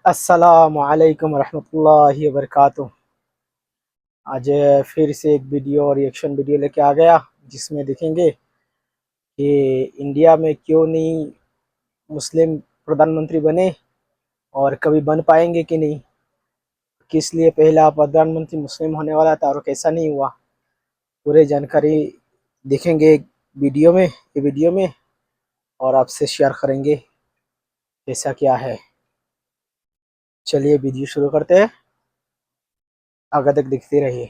अस्सलामुअलैकुम रहमतुल्लाहि व बरकातुहू। आज फिर से एक वीडियो और रिएक्शन वीडियो लेके आ गया, जिसमें देखेंगे कि इंडिया में क्यों नहीं मुस्लिम प्रधानमंत्री बने और कभी बन पाएंगे कि नहीं, किस लिए पहला प्रधानमंत्री मुस्लिम होने वाला था और कैसा नहीं हुआ। पूरे जानकारी देखेंगे वीडियो में और आपसे शेयर करेंगे कैसा क्या है। चलिए वीडियो शुरू करते हैं, आगे तक देखते रहिए।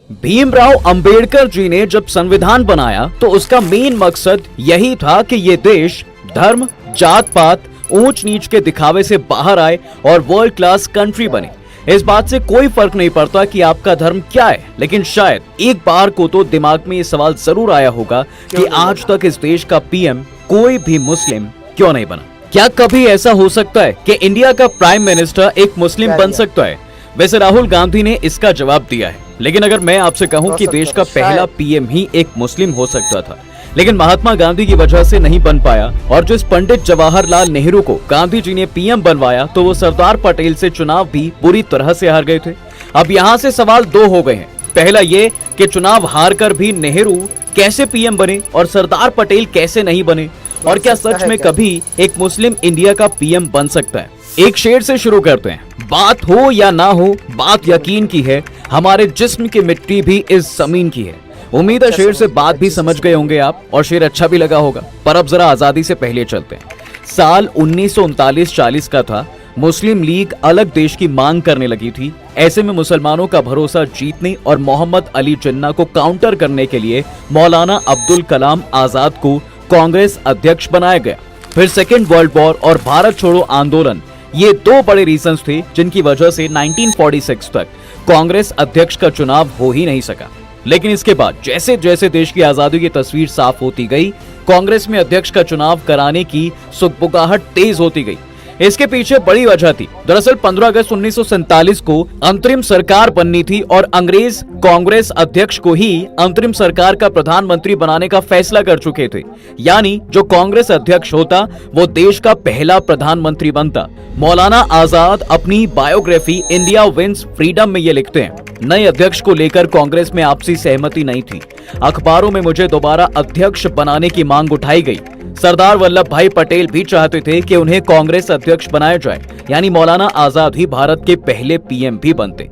भीमराव अंबेडकर जी ने जब संविधान बनाया तो उसका मेन मकसद यही था कि ये देश धर्म, जात पात, ऊंच नीच के दिखावे से बाहर आए और वर्ल्ड क्लास कंट्री बने। इस बात से कोई फर्क नहीं पड़ता कि आपका धर्म क्या है, लेकिन शायद एक बार को तो दिमाग में ये सवाल जरूर आया होगा कि आज तक इस देश का पीएम कोई भी मुस्लिम क्यों नहीं बना। क्या कभी ऐसा हो सकता है कि इंडिया का प्राइम मिनिस्टर एक मुस्लिम बन सकता है? वैसे राहुल गांधी ने इसका जवाब दिया है, लेकिन अगर मैं आपसे कहूं कि देश का पहला पीएम ही एक मुस्लिम हो सकता था, लेकिन महात्मा गांधी की वजह से नहीं बन पाया, और जिस पंडित जवाहरलाल नेहरू को गांधी जी ने पीएम बनवाया तो वो सरदार पटेल से चुनाव भी बुरी तरह से हार गए थे। अब यहाँ से सवाल दो हो गए हैं। पहला ये कि चुनाव हार कर भी नेहरू कैसे पीएम बने और सरदार पटेल कैसे नहीं बने, और क्या सच में कभी एक मुस्लिम इंडिया का पीएम बन सकता है? एक शेर से शुरू करते हैं। बात हो या ना हो, बात यकीन की है, हमारे जिस्म की मिट्टी भी इस जमीन की है। उम्मीद है शेर से बात भी समझ गए होंगे आप, और शेर अच्छा भी लगा होगा। पर अब जरा आजादी से पहले चलते हैं। साल 1939-40 का था। मुस्लिम लीग अलग देश की मांग करने लगी थी। ऐसे में मुसलमानों का भरोसा जीतने और मोहम्मद अली जिन्ना को काउंटर करने के लिए मौलाना अब्दुल कलाम आजाद को कांग्रेस अध्यक्ष बनाया गया। फिर सेकेंड वर्ल्ड वॉर और भारत छोड़ो आंदोलन, ये दो बड़े रीजंस थे जिनकी वजह से 1946 तक कांग्रेस अध्यक्ष का चुनाव हो ही नहीं सका। लेकिन इसके बाद जैसे जैसे देश की आजादी की तस्वीर साफ होती गई, कांग्रेस में अध्यक्ष का चुनाव कराने की सुगबुगाहट तेज होती गई। इसके पीछे बड़ी वजह थी। दरअसल 15 अगस्त 1947 को अंतरिम सरकार बननी थी और अंग्रेज कांग्रेस अध्यक्ष को ही अंतरिम सरकार का प्रधानमंत्री बनाने का फैसला कर चुके थे। यानी जो कांग्रेस अध्यक्ष होता वो देश का पहला प्रधानमंत्री बनता। मौलाना आजाद अपनी बायोग्राफी इंडिया विंस फ्रीडम में ये लिखते हैं, नए अध्यक्ष को लेकर कांग्रेस में आपसी सहमति नहीं थी। अखबारों में मुझे दोबारा अध्यक्ष बनाने की मांग उठाई गई। सरदार वल्लभ भाई पटेल भी चाहते थे कि उन्हें कांग्रेस अध्यक्ष बनाया जाए, यानी मौलाना आजाद ही भारत के पहले पीएम भी बनते।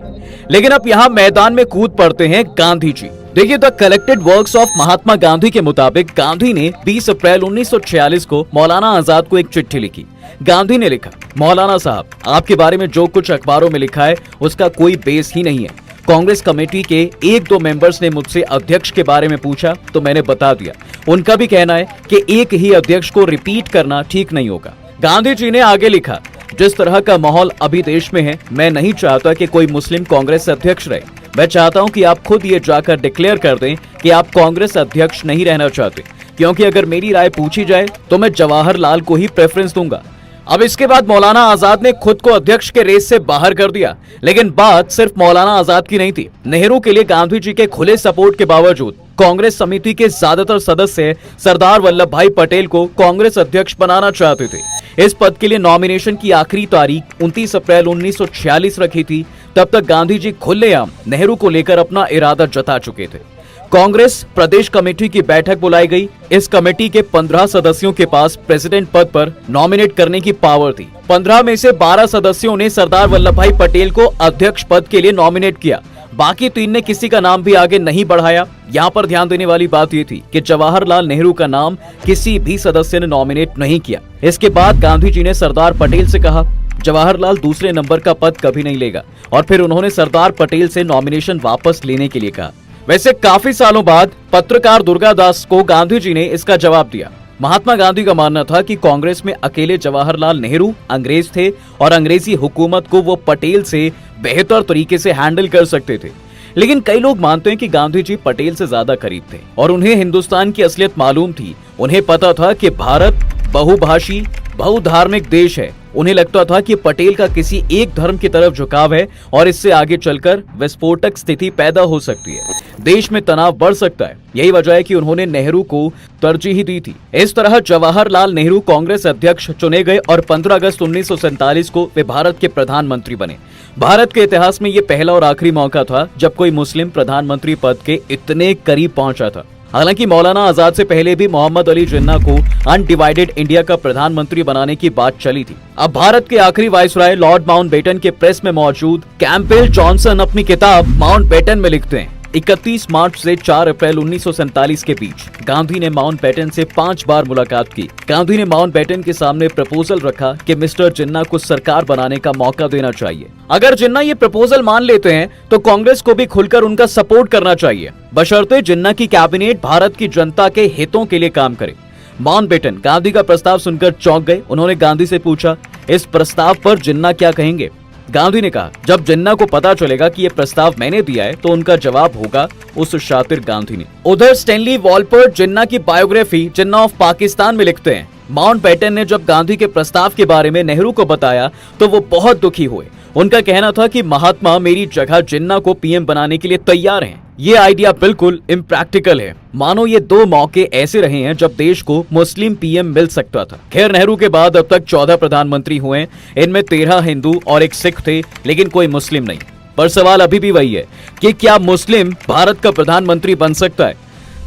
लेकिन अब यहाँ मैदान में कूद पड़ते हैं गांधी जी। देखिए, the collected works of Mahatma Gandhi के मुताबिक गांधी ने 20 अप्रैल 1946 को मौलाना आजाद को एक चिट्ठी लिखी। गांधी ने लिखा, मौलाना साहब, आपके बारे में जो कुछ अखबारों में लिखा है उसका कोई बेस ही नहीं है। कांग्रेस कमेटी के एक दो मेंबर्स ने मुझसे अध्यक्ष के बारे में पूछा तो मैंने बता दिया। उनका भी कहना है कि एक ही अध्यक्ष को रिपीट करना ठीक नहीं होगा। गांधी जी ने आगे लिखा, जिस तरह का माहौल अभी देश में है, मैं नहीं चाहता कि कोई मुस्लिम कांग्रेस अध्यक्ष रहे। मैं चाहता हूं कि आप खुद ये जाकर डिक्लेयर कर दें कि आप कांग्रेस अध्यक्ष नहीं रहना चाहते, क्योंकि अगर मेरी राय पूछी जाए तो मैं जवाहरलाल को ही प्रेफरेंस दूंगा। अब इसके बाद मौलाना आजाद ने खुद को अध्यक्ष के रेस से बाहर कर दिया। लेकिन बात सिर्फ मौलाना आजाद की नहीं थी। नेहरू के लिए गांधी जी के खुले सपोर्ट के बावजूद कांग्रेस समिति के ज्यादातर सदस्य सरदार वल्लभ भाई पटेल को कांग्रेस अध्यक्ष बनाना चाहते थे। इस पद के लिए नॉमिनेशन की आखिरी तारीख 29 अप्रैल 1946 रखी थी। तब तक गांधी जी खुलेआम नेहरू को लेकर अपना इरादा जता चुके थे। कांग्रेस प्रदेश कमेटी की बैठक बुलाई गई। इस कमेटी के 15 सदस्यों के पास प्रेसिडेंट पद पर नॉमिनेट करने की पावर थी। 15 में से 12 सदस्यों ने सरदार वल्लभ भाई पटेल को अध्यक्ष पद के लिए नॉमिनेट किया। बाकी 3 ने किसी का नाम भी आगे नहीं बढ़ाया। यहाँ पर ध्यान देने वाली बात ये थी कि जवाहरलाल नेहरू का नाम किसी भी सदस्य ने नॉमिनेट नहीं किया। इसके बाद गांधी जी ने सरदार पटेल से कहा, जवाहरलाल दूसरे नंबर का पद कभी नहीं लेगा, और फिर उन्होंने सरदार पटेल से नॉमिनेशन वापस लेने के लिए कहा। वैसे काफी सालों बाद पत्रकार दुर्गादास को गांधी जी ने इसका जवाब दिया। महात्मा गांधी का मानना था कि कांग्रेस में अकेले जवाहरलाल नेहरू अंग्रेज थे और अंग्रेजी हुकूमत को वो पटेल से बेहतर तरीके से हैंडल कर सकते थे। लेकिन कई लोग मानते हैं कि गांधी जी पटेल से ज्यादा करीब थे और उन्हें हिंदुस्तान की असलियत मालूम थी। उन्हें पता था कि भारत बहुभाषी, बहुधार्मिक देश है। उन्हें लगता था कि पटेल का किसी एक धर्म की तरफ झुकाव है और इससे आगे चलकर विस्फोटक स्थिति पैदा हो सकती है, देश में तनाव बढ़ सकता है। यही वजह है कि उन्होंने नेहरू को तरजीह दी थी। इस तरह जवाहरलाल नेहरू कांग्रेस अध्यक्ष चुने गए और 15 अगस्त 1947 को वे भारत के प्रधानमंत्री बने। भारत के इतिहास में ये पहला और आखिरी मौका था जब कोई मुस्लिम प्रधानमंत्री पद के इतने करीब पहुंचा था। हालांकि मौलाना आजाद से पहले भी मोहम्मद अली जिन्ना को अनडिवाइडेड इंडिया का प्रधानमंत्री बनाने की बात चली थी। अब भारत के आखिरी वाइसराय लॉर्ड माउंटबेटन के प्रेस में मौजूद कैंपबेल जॉनसन अपनी किताब माउंटबेटन में लिखते हैं, 31 मार्च से 4 अप्रैल 1947 के बीच गांधी ने माउंटबेटन से 5 बार मुलाकात की। गांधी ने माउंटबेटन के सामने प्रपोजल रखा कि मिस्टर जिन्ना को सरकार बनाने का मौका देना चाहिए। अगर जिन्ना ये प्रपोजल मान लेते हैं तो कांग्रेस को भी खुलकर उनका सपोर्ट करना चाहिए, बशर्ते जिन्ना की कैबिनेट भारत की जनता के हितों के लिए काम करे। माउंटबेटन गांधी का प्रस्ताव सुनकर चौंक गए। उन्होंने गांधी से पूछा, इस प्रस्ताव पर जिन्ना क्या कहेंगे? गांधी ने कहा, जब जिन्ना को पता चलेगा कि यह प्रस्ताव मैंने दिया है तो उनका जवाब होगा उस शातिर गांधी ने। उधर स्टैनली वॉलपर्ट जिन्ना की बायोग्राफी जिन्ना ऑफ पाकिस्तान में लिखते हैं, माउंटबेटन ने जब गांधी के प्रस्ताव के बारे में नेहरू को बताया तो वो बहुत दुखी हुए। उनका कहना था कि महात्मा मेरी जगह जिन्ना को पीएम बनाने के लिए तैयार हैं। ये आइडिया बिल्कुल इम्प्रैक्टिकल है। मानो ये 2 मौके ऐसे रहे हैं जब देश को मुस्लिम पीएम मिल सकता था। खैर, नेहरू के बाद अब तक 14 प्रधानमंत्री हुए हैं। इनमें 13 हिंदू और 1 सिख थे, लेकिन कोई मुस्लिम नहीं। पर सवाल अभी भी वही है कि क्या मुस्लिम भारत का प्रधानमंत्री बन सकता है?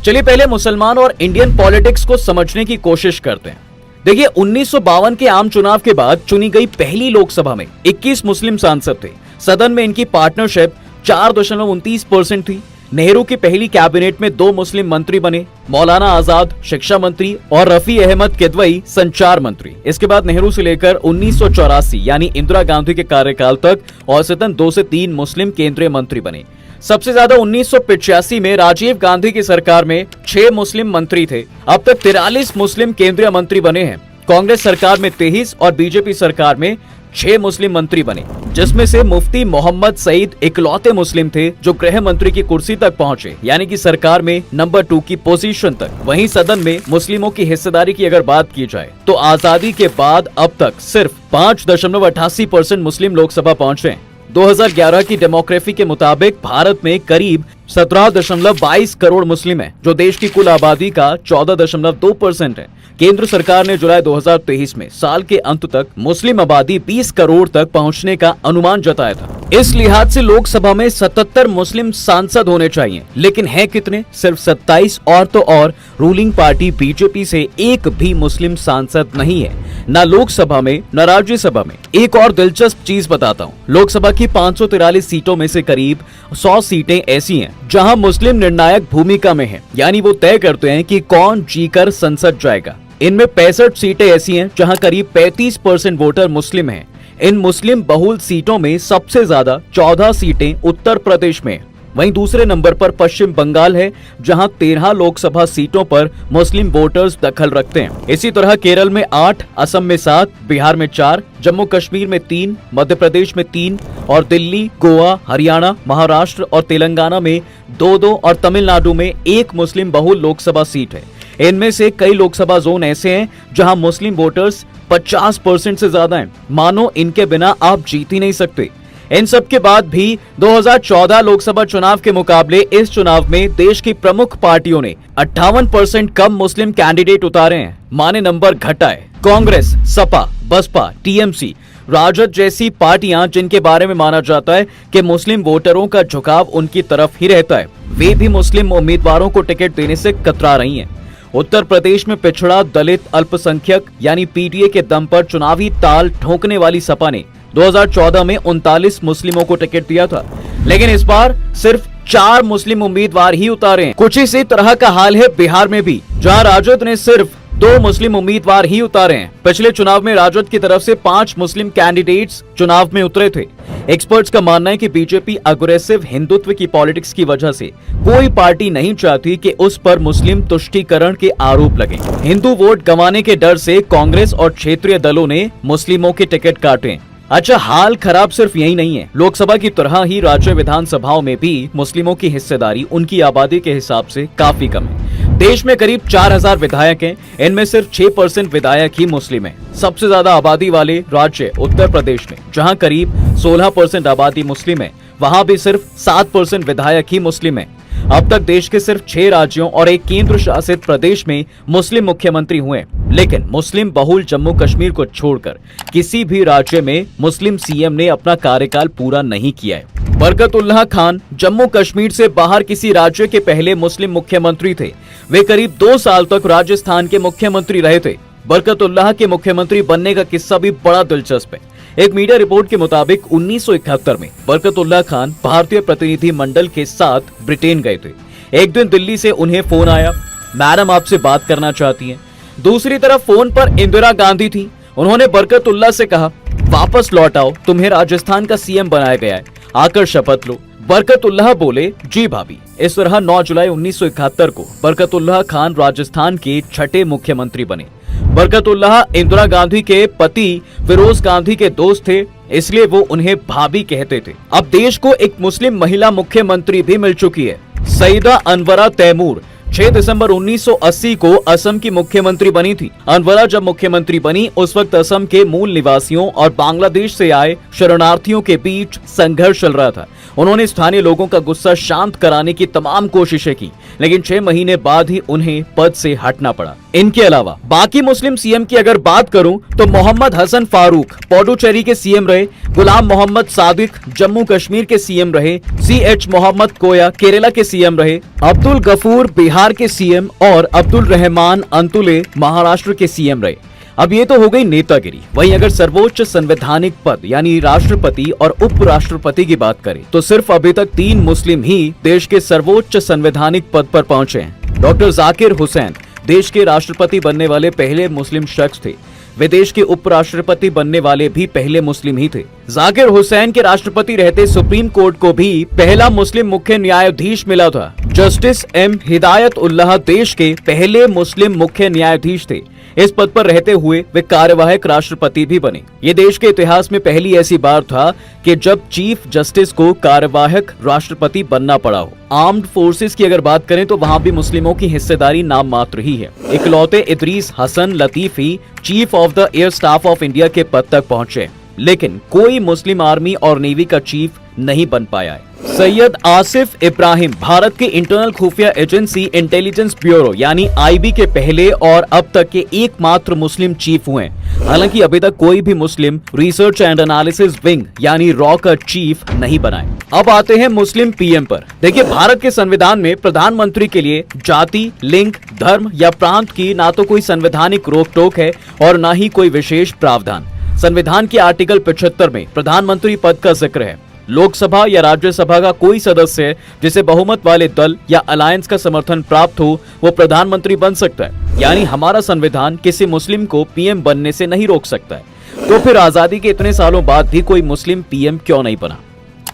चलिए पहले मुसलमान और इंडियन पॉलिटिक्स को समझने की कोशिश करते हैं। देखिए, 1952 के आम चुनाव के बाद चुनी गई पहली लोकसभा में 21 मुस्लिम सांसद थे। सदन में इनकी पार्टनरशिप 4.29% थी। नेहरू की पहली कैबिनेट में 2 मुस्लिम मंत्री बने, मौलाना आजाद शिक्षा मंत्री और रफी अहमद किदवई संचार मंत्री। इसके बाद नेहरू से लेकर 1984 यानी इंदिरा गांधी के कार्यकाल तक औसतन 2 से 3 मुस्लिम केंद्रीय मंत्री बने। सबसे ज्यादा 1985 में राजीव गांधी की सरकार में 6 मुस्लिम मंत्री थे। अब तक 43 मुस्लिम केंद्रीय मंत्री बने हैं। कांग्रेस सरकार में 23 और बीजेपी सरकार में 6 मुस्लिम मंत्री बने, जिसमें से मुफ्ती मोहम्मद सईद इकलौते मुस्लिम थे जो गृह मंत्री की कुर्सी तक पहुंचे, यानी कि सरकार में नंबर 2 की पोजीशन तक। वहीं सदन में मुस्लिमों की हिस्सेदारी की अगर बात की जाए तो आजादी के बाद अब तक सिर्फ 5.88% मुस्लिम लोकसभा पहुंचे। 2011 की डेमोग्राफी के मुताबिक भारत में करीब 17.22 करोड़ मुस्लिम हैं, जो देश की कुल आबादी का 14.2% है। केंद्र सरकार ने जुलाई 2023 में साल के अंत तक मुस्लिम आबादी 20 करोड़ तक पहुंचने का अनुमान जताया था। इस लिहाज से लोकसभा में 77 मुस्लिम सांसद होने चाहिए, लेकिन हैं कितने? सिर्फ 27, और तो और रूलिंग पार्टी बीजेपी से एक भी मुस्लिम सांसद नहीं है, न लोकसभा में न राज्यसभा में। एक और दिलचस्प चीज बताता हूँ, लोकसभा की 543 सीटों में से करीब 100 सीटें ऐसी हैं जहां मुस्लिम निर्णायक भूमिका में हैं, यानी वो तय करते हैं कि कौन जीकर संसद जाएगा। इनमें 65 सीटें ऐसी हैं जहां करीब 35% वोटर मुस्लिम हैं। इन मुस्लिम बहुल सीटों में सबसे ज्यादा 14 सीटें उत्तर प्रदेश में। वहीं दूसरे नंबर पर पश्चिम बंगाल है, जहां 13 लोकसभा सीटों पर मुस्लिम वोटर्स दखल रखते हैं। इसी तरह केरल में 8, असम में 7, बिहार में 4, जम्मू कश्मीर में 3, मध्य प्रदेश में 3 और दिल्ली, गोवा, हरियाणा, महाराष्ट्र और तेलंगाना में 2-2 और तमिलनाडु में 1 मुस्लिम बहुल लोकसभा सीट है। इनमें से कई लोकसभा जोन ऐसे हैं जहां मुस्लिम वोटर्स 50% से ज्यादा हैं। मानो इनके बिना आप जीत ही नहीं सकते। इन सब के बाद भी 2014 लोकसभा चुनाव के मुकाबले इस चुनाव में देश की प्रमुख पार्टियों ने 58% कम मुस्लिम कैंडिडेट उतारे हैं। माने नंबर घटा है। कांग्रेस, सपा, बसपा, टीएमसी, राजद जैसी पार्टियां जिनके बारे में माना जाता है कि मुस्लिम वोटरों का झुकाव उनकी तरफ ही रहता है, वे भी मुस्लिम उम्मीदवारों को टिकट देने से कतरा रही हैं। उत्तर प्रदेश में पिछड़ा, दलित, अल्पसंख्यक यानी पीटीए के दम पर चुनावी ताल ठोकने वाली सपा ने 2014 में 39 मुस्लिमों को टिकट दिया था, लेकिन इस बार सिर्फ 4 मुस्लिम उम्मीदवार ही उतारे हैं। कुछ इसी तरह का हाल है बिहार में भी, जहां राजद ने सिर्फ 2 मुस्लिम उम्मीदवार ही उतारे हैं। पिछले चुनाव में राजद की तरफ से 5 मुस्लिम कैंडिडेट्स चुनाव में उतरे थे। एक्सपर्ट्स का मानना है कि बीजेपी अग्रेसिव हिंदुत्व की पॉलिटिक्स की वजह से कोई पार्टी नहीं चाहती कि उस पर मुस्लिम तुष्टीकरण के आरोप लगे। हिंदू वोट गंवाने के डर से कांग्रेस और क्षेत्रीय दलों ने मुस्लिमों के टिकट काटे। अच्छा, हाल खराब सिर्फ यही नहीं है, लोकसभा की तरह ही राज्य विधानसभाओं में भी मुस्लिमों की हिस्सेदारी उनकी आबादी के हिसाब से काफी कम है। देश में करीब 4000 विधायक हैं, इनमें सिर्फ 6% विधायक ही मुस्लिम हैं। सबसे ज्यादा आबादी वाले राज्य उत्तर प्रदेश में, जहां करीब 16% आबादी मुस्लिम है, वहां भी सिर्फ 7% विधायक ही मुस्लिम हैं। अब तक देश के सिर्फ 6 राज्यों और एक केंद्र शासित प्रदेश में मुस्लिम मुख्यमंत्री हुए, लेकिन मुस्लिम बहुल जम्मू कश्मीर को छोड़कर किसी भी राज्य में मुस्लिम सीएम ने अपना कार्यकाल पूरा नहीं किया है। बरकतुल्लाह खान जम्मू कश्मीर से बाहर किसी राज्य के पहले मुस्लिम मुख्यमंत्री थे। वे करीब 2 साल तक राजस्थान के मुख्यमंत्री रहे थे। बरकतुल्लाह के मुख्यमंत्री बनने का किस्सा भी बड़ा दिलचस्प है। एक मीडिया रिपोर्ट के मुताबिक 1971 में बरकतुल्लाह खान भारतीय प्रतिनिधि मंडल के साथ ब्रिटेन गए थे। एक दिन दिल्ली से उन्हें फोन आया, मैडम आपसे बात करना चाहती हैं। दूसरी तरफ फोन पर इंदिरा गांधी थी। उन्होंने बरकतुल्लाह से कहा, वापस लौट आओ, तुम्हें राजस्थान का सीएम बनाया गया है, आकर शपथ लो। बरकतुल्लाह बोले, जी भाभी। इस तरह 9 जुलाई 1971 को बरकतुल्लाह खान राजस्थान के 6ठे मुख्यमंत्री बने। बरकतुल्लाह इंदिरा गांधी के पति फिरोज गांधी के दोस्त थे, इसलिए वो उन्हें भाभी कहते थे। अब देश को एक मुस्लिम महिला मुख्यमंत्री भी मिल चुकी है। सईदा अनवरा तैमूर 6 दिसंबर 1980 को असम की मुख्यमंत्री बनी थी। अनवरा जब मुख्यमंत्री बनी, उस वक्त असम के मूल निवासियों और बांग्लादेश से आए शरणार्थियों के बीच संघर्ष चल रहा था। उन्होंने स्थानीय लोगों का गुस्सा शांत कराने की तमाम कोशिशें की, लेकिन 6 महीने बाद ही उन्हें पद से हटना पड़ा। इनके अलावा बाकी मुस्लिम सीएम की अगर बात करूं तो मोहम्मद हसन फारूक पुडुचेरी के सीएम रहे, गुलाम मोहम्मद सादिक जम्मू कश्मीर के सीएम रहे, CH मोहम्मद कोया केरला के सीएम रहे, अब्दुल गफूर बिहार के सीएम और अब्दुल रहमान अंतुले महाराष्ट्र के सीएम रहे। अब ये तो हो गई नेतागिरी। वहीं अगर सर्वोच्च संवैधानिक पद यानी राष्ट्रपति और उपराष्ट्रपति की बात करें तो सिर्फ अभी तक 3 मुस्लिम ही देश के सर्वोच्च संवैधानिक पद पर पहुंचे हैं। डॉक्टर जाकिर हुसैन देश के राष्ट्रपति बनने वाले पहले मुस्लिम शख्स थे। वे देश के उपराष्ट्रपति बनने वाले भी पहले मुस्लिम ही थे। जाकिर हुसैन के राष्ट्रपति रहते सुप्रीम कोर्ट को भी पहला मुस्लिम मुख्य न्यायाधीश मिला था। जस्टिस M हिदायत उल्लाह देश के पहले मुस्लिम मुख्य न्यायाधीश थे। इस पद पर रहते हुए वे कार्यवाहक राष्ट्रपति भी बने। ये देश के इतिहास में पहली ऐसी बार था कि जब चीफ जस्टिस को कार्यवाहक राष्ट्रपति बनना पड़ा हो। आर्म्ड फोर्सेस की अगर बात करें तो वहां भी मुस्लिमों की हिस्सेदारी नाम मात्र ही है। इकलौते Idris Hasan Latif chief of the air staff of India के पद तक पहुंचे, लेकिन कोई मुस्लिम आर्मी और नेवी का चीफ नहीं बन पाया है। सैयद आसिफ इब्राहिम भारत के इंटरनल खुफिया एजेंसी इंटेलिजेंस ब्यूरो यानी IB के पहले और अब तक के एकमात्र मुस्लिम चीफ हुए। हालांकि अभी तक कोई भी मुस्लिम रिसर्च एंड एनालिसिस विंग यानी रॉ का चीफ नहीं बनाए। अब आते हैं मुस्लिम PM पर। देखिए, भारत के संविधान में प्रधानमंत्री के लिए जाति, लिंग, धर्म या प्रांत की ना तो कोई संवैधानिक रोक टोक है और ना ही कोई विशेष प्रावधान। संविधान के आर्टिकल 75 में प्रधानमंत्री पद का जिक्र है। लोकसभा या राज्यसभा का कोई सदस्य जिसे बहुमत वाले दल या अलायंस का समर्थन प्राप्त हो वो प्रधानमंत्री बन सकता है। यानी हमारा संविधान किसी मुस्लिम को PM बनने से नहीं रोक सकता है। तो फिर आजादी के इतने सालों बाद भी कोई मुस्लिम PM क्यों नहीं बना?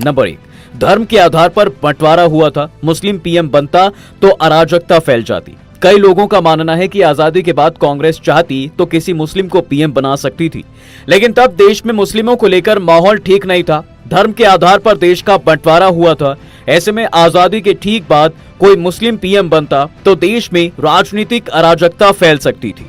नंबर 1, धर्म के आधार पर बंटवारा हुआ था। मुस्लिम PM बनता तो अराजकता फैल जाती। कई लोगों का मानना है कि आजादी के बाद कांग्रेस चाहती तो किसी मुस्लिम को PM बना सकती थी, लेकिन तब देश में मुस्लिमों को लेकर माहौल ठीक नहीं था। धर्म के आधार पर देश का बंटवारा हुआ था। ऐसे में आजादी के ठीक बाद कोई मुस्लिम PM बनता तो देश में राजनीतिक अराजकता फैल सकती थी।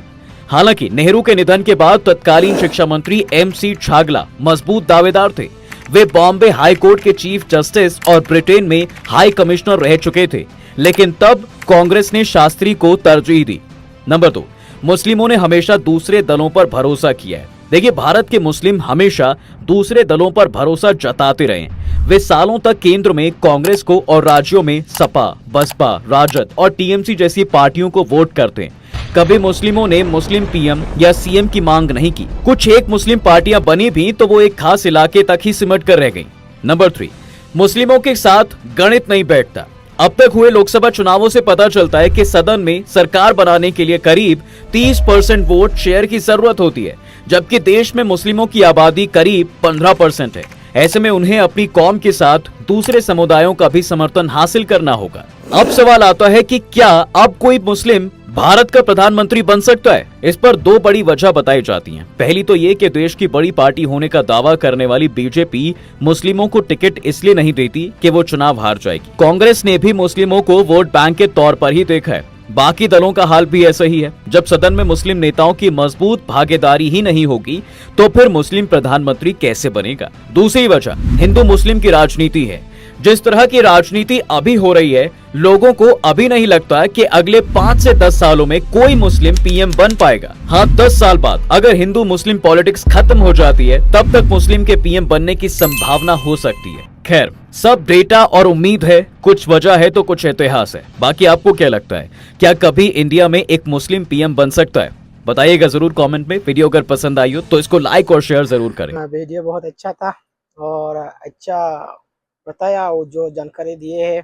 हालांकि नेहरू के निधन के बाद तत्कालीन शिक्षा मंत्री MC छागला मजबूत दावेदार थे। वे बॉम्बे हाई कोर्ट के चीफ जस्टिस और ब्रिटेन में हाई कमिश्नर रह चुके थे, लेकिन तब कांग्रेस ने शास्त्री को तरजीह दी। नंबर 2, मुस्लिमों ने हमेशा दूसरे दलों पर भरोसा किया है। देखिए, भारत के मुस्लिम हमेशा दूसरे दलों पर भरोसा जताते रहे। वे सालों तक केंद्र में कांग्रेस को और राज्यों में सपा, बसपा, राजद और TMC जैसी पार्टियों को वोट करते हैं। कभी मुस्लिमों ने मुस्लिम PM या CM की मांग नहीं की। कुछ एक मुस्लिम पार्टियां बनी भी तो वो एक खास इलाके तक ही सिमट कर रह गई। नंबर 3, मुस्लिमों के साथ गणित नहीं बैठता। अब तक हुए लोकसभा चुनावों से पता चलता है कि सदन में सरकार बनाने के लिए करीब 30% वोट शेयर की जरूरत होती है, जबकि देश में मुस्लिमों की आबादी करीब 15% है। ऐसे में उन्हें अपनी कौम के साथ दूसरे समुदायों का भी समर्थन हासिल करना होगा। अब सवाल आता है कि क्या अब कोई मुस्लिम भारत का प्रधानमंत्री बन सकता है? इस पर 2 बड़ी वजह बताई जाती हैं। पहली तो ये कि देश की बड़ी पार्टी होने का दावा करने वाली BJP मुस्लिमों को टिकट इसलिए नहीं देती कि वो चुनाव हार जाएगी। कांग्रेस ने भी मुस्लिमों को वोट बैंक के तौर पर ही देखा है। बाकी दलों का हाल भी ऐसा ही है। जब सदन में मुस्लिम नेताओं की मजबूत भागीदारी ही नहीं होगी तो फिर मुस्लिम प्रधानमंत्री कैसे बनेगा। दूसरी वजह हिंदू मुस्लिम की राजनीति है। जिस तरह की राजनीति अभी हो रही है, लोगों को अभी नहीं लगता कि अगले 5 से 10 सालों में कोई मुस्लिम पीएम बन पाएगा। हाँ, 10 साल बाद अगर हिंदू मुस्लिम पॉलिटिक्स खत्म हो जाती है तब तक मुस्लिम के पीएम बनने की संभावना हो सकती है। खैर, सब डेटा और उम्मीद है, कुछ वजह है तो कुछ इतिहास है। बाकी आपको क्या लगता है, क्या कभी इंडिया में एक मुस्लिम पीएम बन सकता है? बताइएगा जरूर कमेंट में। वीडियो अगर पसंद आई हो तो इसको लाइक और शेयर जरूर करें। वीडियो बहुत अच्छा था और अच्छा बताया, वो जो जानकारी दिए है।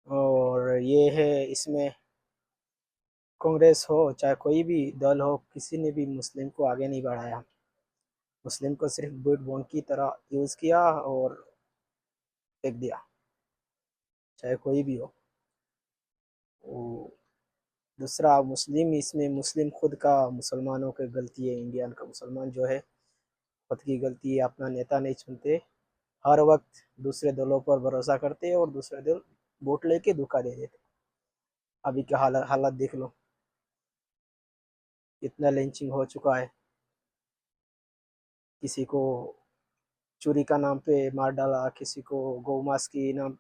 और ये है, इसमें कांग्रेस हो चाहे कोई भी दल हो, किसी ने भी मुस्लिम को आगे नहीं बढ़ाया। मुस्लिम को सिर्फ वोट बैंक की तरह यूज़ किया और फेंक दिया, चाहे कोई भी हो। वो दूसरा, मुस्लिम, इसमें मुस्लिम खुद का, मुसलमानों की गलती है। इंडियन का मुसलमान जो है खुद की गलती है, अपना नेता नहीं चुनते, हर वक्त दूसरे दलों पर भरोसा करते हैं और दूसरे दल वोट लेके धोखा दे देते। अभी का हालत देख लो, कितना लिंचिंग हो चुका है। किसी को चोरी का नाम पे मार डाला, किसी को गौ मांस की नाम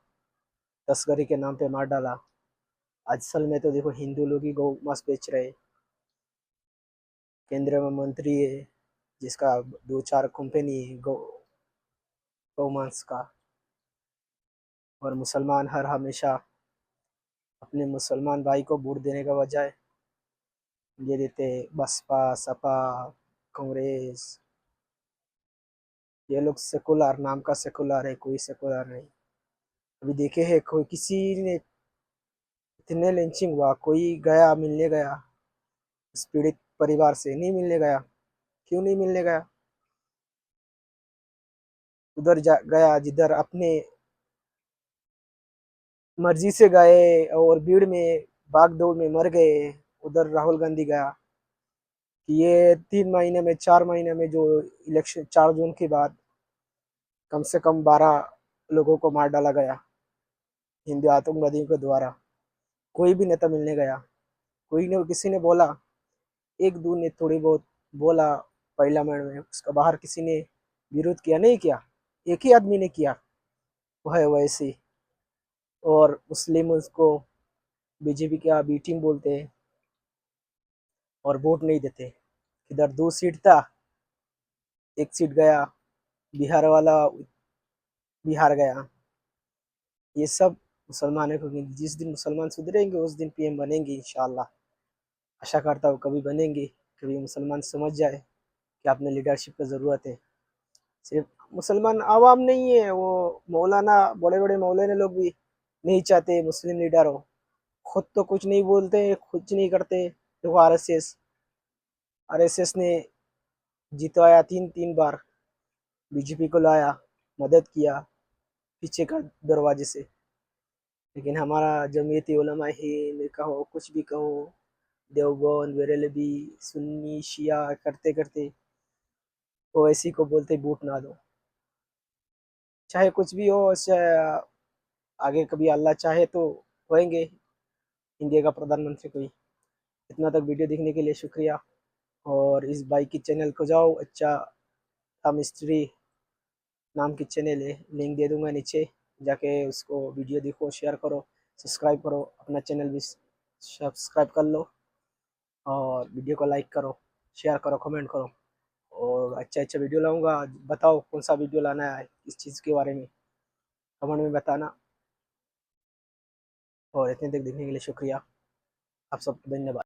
तस्करी के नाम पे मार डाला। असल में तो देखो, हिंदू लोग ही गौ मांस बेच रहे। केंद्र में मंत्री है जिसका 2-4 कंपनी है गौ मांस का, और मुसलमान हर हमेशा अपने मुसलमान भाई को वोट देने का बजाय ये देते बसपा, सपा, कांग्रेस। ये लोग सेकुलर, नाम का सेकुलर है, कोई सेकुलर नहीं। अभी देखे है, कोई किसी ने इतने लिंचिंग हुआ, कोई गया मिलने गया उस पीड़ित परिवार से? नहीं मिलने गया। क्यों नहीं मिलने गया? उधर गया जिधर अपने मर्जी से गए और भीड़ में भाग दौड़ में मर गए। उधर राहुल गांधी गया कि ये 3 महीने में, 4 महीने में, जो इलेक्शन 4 जून के बाद कम से कम 12 लोगों को मार डाला गया हिंदू आतंकवादियों के द्वारा। कोई भी नेता मिलने गया? कोई ने, किसी ने बोला? एक दो ने थोड़ी बहुत बोला पार्लियामेंट में, उसका बाहर किसी ने विरोध किया? नहीं किया। एक ही आदमी ने किया, वो है वैसी। और मुस्लिम उसको बीजेपी का बी टीम बोलते हैं और वोट नहीं देते। इधर 2 सीट था, एक सीट गया, बिहार वाला बिहार गया। ये सब मुसलमानों को, जिस दिन मुसलमान सुधरेंगे उस दिन पीएम बनेंगे इंशाल्लाह। आशा करता हूँ कभी बनेंगे, कभी मुसलमान समझ जाए कि आपने लीडरशिप की ज़रूरत है। सिर्फ मुसलमान आवाम नहीं है, वो मौलाना, बड़े बड़े मौलाना लोग भी नहीं चाहते मुस्लिम लीडर हो। खुद तो कुछ नहीं बोलते, कुछ नहीं करते। देखो, आरएसएस ने जितवाया 3-3 बार, बीजेपी को लाया, मदद किया पीछे का दरवाजे से। लेकिन हमारा जमीयती उलमा हिंद कहो, कुछ भी कहो, देवबंद, बरेलवी, सुन्नी, शिया करते करते ओवैसी को बोलते वोट ना दो। चाहे कुछ भी हो, चाहे आगे कभी अल्लाह चाहे तो होएंगे इंडिया का प्रधानमंत्री कोई। इतना तक वीडियो देखने के लिए शुक्रिया। और इस भाई की चैनल को जाओ, अच्छा था मिस्ट्री नाम की चैनल है, लिंक दे दूंगा नीचे, जाके उसको वीडियो देखो, शेयर करो, सब्सक्राइब करो, अपना चैनल भी सब्सक्राइब कर लो और वीडियो को लाइक करो, शेयर करो, कमेंट करो। और अच्छा अच्छा वीडियो लाऊंगा। बताओ कौन सा वीडियो लाना है, इस चीज़ के बारे में कमेंट में बताना। और इतने तक देखने के लिए शुक्रिया, आप सबको धन्यवाद।